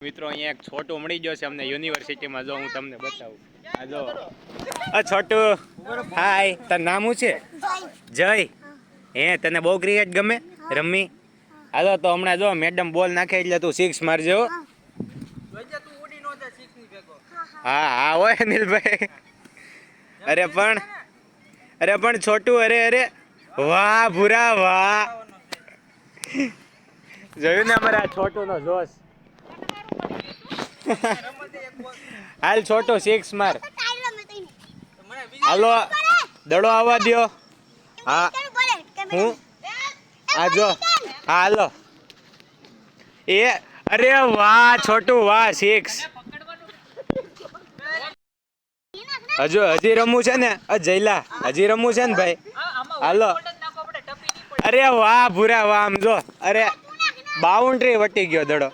મિત્રો અહીંયા એક છોટું મળી ગયો છે અમને યુનિવર્સિટીમાં. જો હું તમને બતાવું. આ જો છોટું. હાય, તારું નામ શું છે? જય. હે, તને બહુ ક્રિકેટ ગમે રમી? હાલો તો હમણાં જો મેડમ બોલ નાખે એટલે તું 6 મારજે હો. હા હા હોય અનિલભાઈ. અરે પણ છોટું, અરે વાહ ભૂરા વાહ. જોયું ને અમારા છોટું નો જોશ. હાલ છોટો 6 માર. હાલો દડો આવવા દો. હા હું આ જો. હા હાલો. એ અરે વાહ છોટું વાહ 6. હજી રમવું છે ને? જયલા હજી રમવું છે ને ભાઈ? હાલો. અરે વાહ ભૂરા વાહ. આમ જો. અરે બાઉન્ડ્રી વટી ગયો દડો.